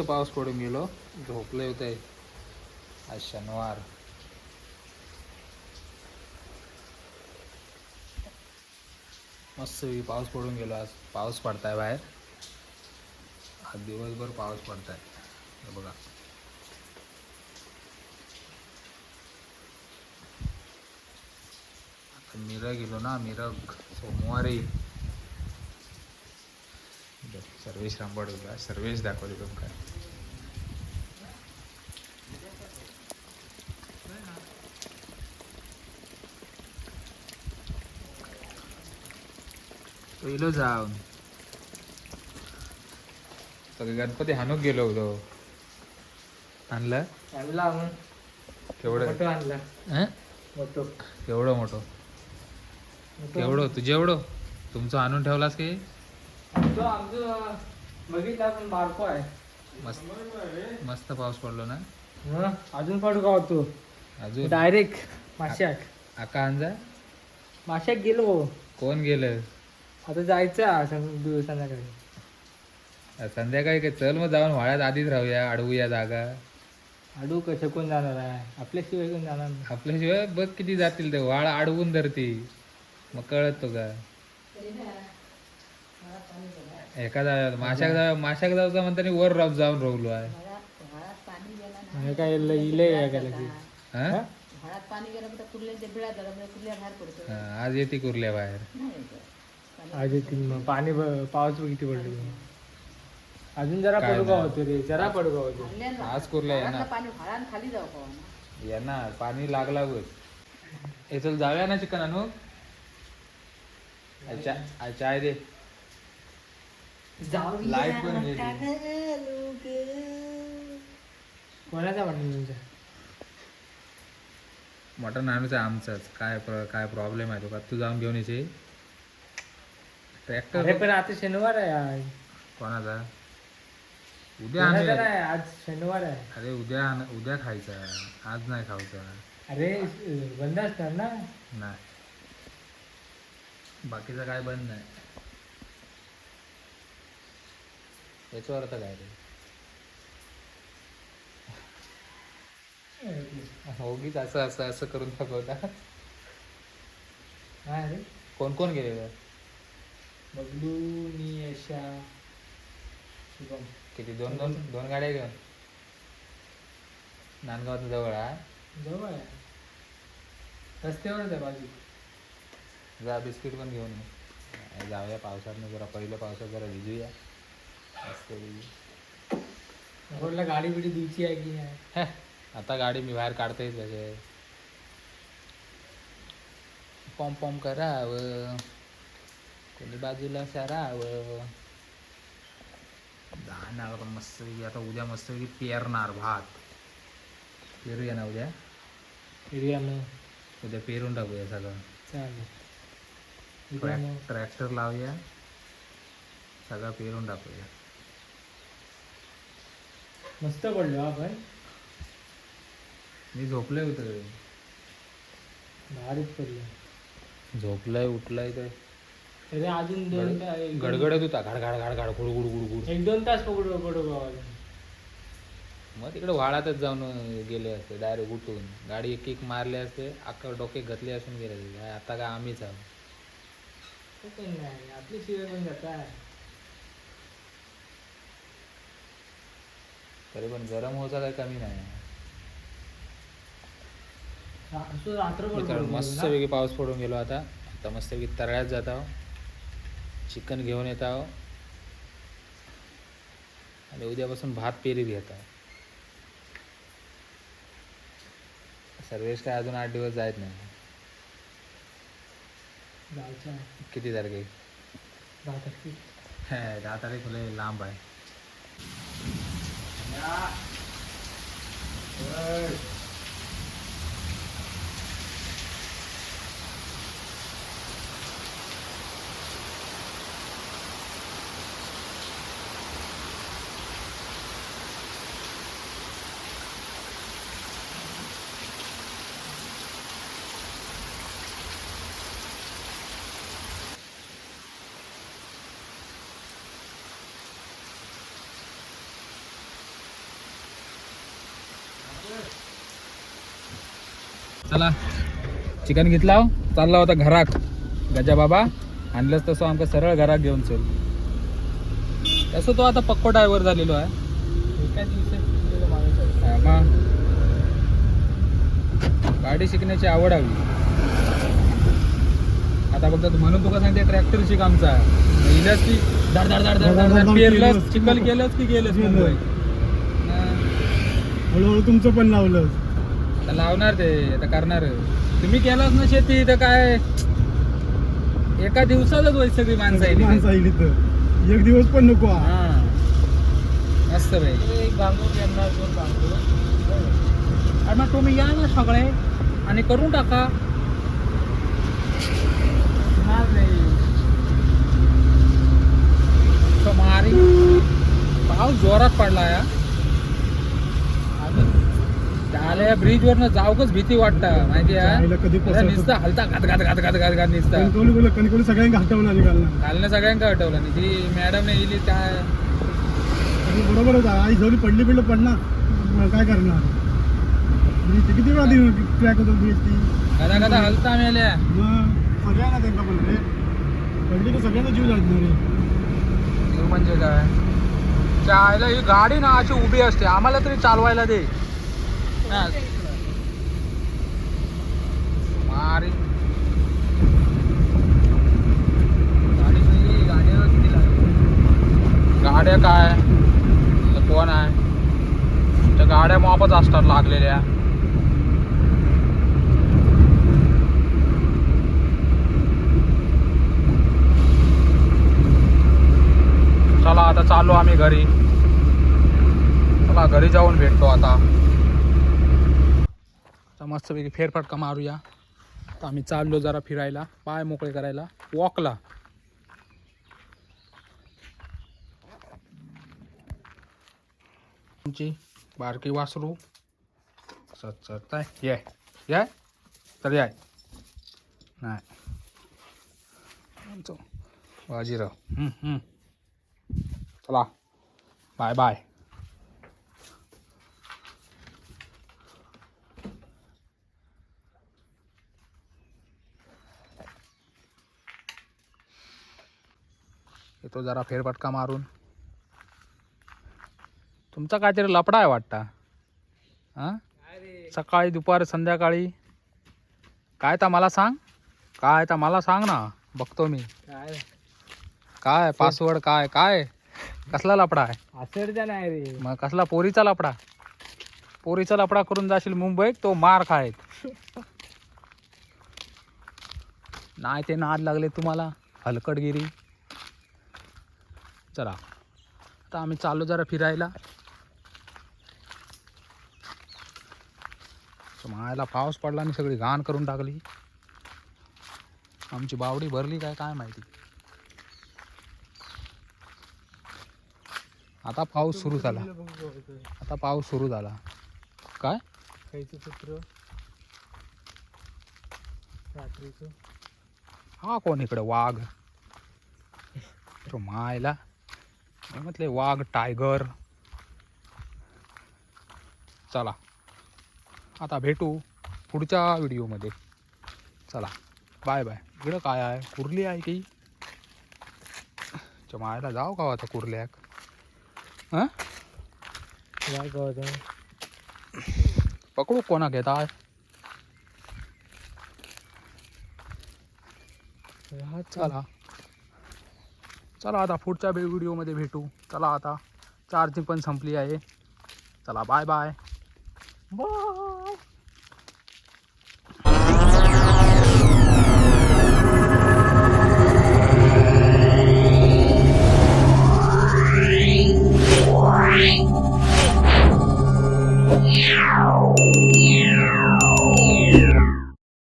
पाऊस पडून गेलो. झोपले होते आज शनिवार. मस्त पाऊस पडून गेलो. आज पाऊस पडताय बाहेर. आज दिवसभर पाऊस पडताय. हे बघा. आता मिरग गेलो ना. मिरग सोमवारी सर्वेश रामवाडीला सर्वेश दाखवले तुमका. पहिलो जाऊन सगळे गणपती हाणूक गेलो होतो. आणलं केवढं आणला मोठो केवढं मोठं केवढं तुझे एवढं तुमचं आणून ठेवलास की आमचं बघितला पण बारको आहे. मस्त मस्त पाऊस पडलो ना. अजून पडू का होतो अजून डायरेक्ट माश्याक आका अंजा माश्याक गेलो. कोण गेलं आता जायचं संध्याकाळी. संध्याकाळी काय चल मग जाऊन वाळ्यात आधीच राहूया. अडवूया जागा. अडू कसं कोण जाणार आहे आपल्याशिवाय कोण जाणार नाही. आपल्याशिवाय बघ किती जातील ते. वाळ अडवून धरती मग कळत तो का. एका माशाक जाऊचा म्हणताना वर जाऊन राहलो आहे. काय इले आज येते कुर्ल्या बाहेर. आज येतील मग पाणी पाऊस किती पडलो. अजून जरा पडू का होतो रे. जरा पडू का होतो. आज कुर्ल्या येणार पाणी लागला बघ. हे चल जाऊया ना चिकन आणू. चाय दे. लाईट पण कोणाचा म्हणून तुमच्या मटण आणूचं आमचंच. काय प्रॉब्लेम आहे तो का. तू जाऊन घेऊन यायचे ट्रॅक्टर. पण आता शनिवार आहे आज. कोणाचा उद्या आणूया. आज शनिवार आहे. अरे उद्या खायचा. आज नाही खायचा. अरे बंद असणार ना. नाही बाकीचं काय बंद नाही. याच्यावर आता काय रे. होगीच असं असं असं करून दाखवता. हा रे कोण कोण गेलेलं. बबलू मी यशा शुभम. किती दोन गाड्या घेऊन नांदगावात जवळ आहे. जवळ आहे रस्त्यावरच आहे बाजू. जा बिस्किट पण घेऊन ये. जाऊया पावसात जरा. पहिल्या पावसात जरा भिजूया. रोडला गाडी बिडी द्यायची आहे की नाही. आता गाडी मी बाहेर काढता कसे. पॉम पॉम करावं कोणी बाजूला सारावं. जाणार मस्त. आता उद्या मस्त पेरणार भात. पेरूया ना उद्या. एरिया मग उद्या पेरून टाकूया सगळं. चालेल. ट्रॅक्टर लावूया सगळं पेरून टाकूया. मस्त पडलो आपण. मी झोपलोय होतं. भारीच पडलो. झोपलाय उठलाय तर अरे अजून गडगडत होता. घाड घाड घाड घाड गुड गुड गुड गुड. 1-2 तास पकडू पडू. मग तिकडे वाळातच जाऊन गेले असते. डायरेक्ट उठून गाडी एक मारले असते. अख्खा डोके घातले असून गेले. आता काय आम्हीच आहोत. नाही आपली शिवाय पण जाता. तरी पण गरम होता काही कमी नाही. मस्त वेगळी पाऊस पडून गेलो. आता मस्त वेगळी तळ्यात जात आहो. चिकन घेऊन येत आहो आणि उद्यापासून भात पेरी घेत आहो. सर्वेश काय अजून 8 दिवस जायत नाही. किती तारखे 10 तारीख खुले लांब आहे. चला चिकन घेतला चालला होता घरात गजा बाबा आणलंच तसं आमका सरळ घरात घेऊन चल. तसं तो आता पक्को ड्रायव्हर झालेलो आहे. एका दिवसात शिकलेला माणूस आहे. हा, मग गाडी शिकण्याची आवड हवी. आता फक्त म्हणून तुका सांगते ट्रॅक्टर शिक आमचा पहिल्याच ती धड धड धड धड धड पेरलंच चिखल केलंच की गेलंच मुंबई. हळूहळू तुमचं पण लावलं. आता लावणार ते आता करणार. तुम्ही केलाच ना शेती तर काय एका दिवसातच होईल सगळी माणसं माणसं आली तर एक दिवस पण नको. हा मस्त भाई. एक गांगूर यांना 2 गांगूर. आणि मग तुम्ही या ना सगळे आणि करून टाका. मारी पाऊस जोरात पडला या. त्या ब्रिज वरनं जाऊकच भीती वाटतं माहिती जायला कधी आहे. नुसतं हलता घात घात घात घात घात घात नुसतं कणकवली सगळ्यांना हटवलं आली घालणं सगळ्यांका हटवलं नाही. ती मॅडम येईल काय बरोबर होता. आई जवळ पडली पडणार मग काय करणार. किती वेळा ट्रॅक होतो ती कदा कदा हलता मेल्या. मग सगळ्यांना त्यांना पण रे पडली तर सगळ्यांना जीव लागणार रे. म्हणजे काय चायला ही गाडी ना अशी उभी असते आम्हाला तरी चालवायला दे. मारी गाड्या काय कोण आहे त्या गाड्या मापच असतात लागलेल्या. चला आता चाललो आम्ही घरी. चला घरी जाऊन भेटतो आता. मस्तपैकी फेरफटका मारूया. आता आम्ही चाललो जरा फिरायला पाय मोकळे करायला वॉकला. आमची बारकी वासरू चढताय ये याय तर याय नाही बाजीराव. चला बाय बाय. येतो जरा फेरफटका मारून. तुमचा काहीतरी लफडा आहे वाटता. हां सकाळी दुपार संध्याकाळी काय तर मला सांग. काय तर मला सांग ना बघतो मी. काय पासवर्ड काय काय कसला लफडा आहे. असरचा नाही रे. मग कसला पोरीचा लफडा. पोरीचा लफडा करून जाशील मुंबईत तो मार खायत. नाही ते नाद लागले तुम्हाला हलकटगिरी. चला आता आम्ही चाललो जरा फिरायला. मायाला पाऊस पडला आणि सगळी घाण करून टाकली. आमची बावडी भरली काय काय माहिती. आता पाऊस सुरू झाला. आता पाऊस सुरू झाला. काय खायचं चित्र रात्रीचं. हा कोण इकडे वाघ तो मायला म्हटले वाघ टायगर. चला आता भेटू पुढच्या व्हिडिओमध्ये. चला बाय बाय. इकडं काय आहे कुर्ली आहे की मायला जाऊ का आता कुर्ल्याक. हां पकडू कोणा घेत आहे. चला चला आता पुढच्या व्हिडिओमध्ये भेटू. चला आता चार्जिंग पण संपली आहे. चला बाय बाय.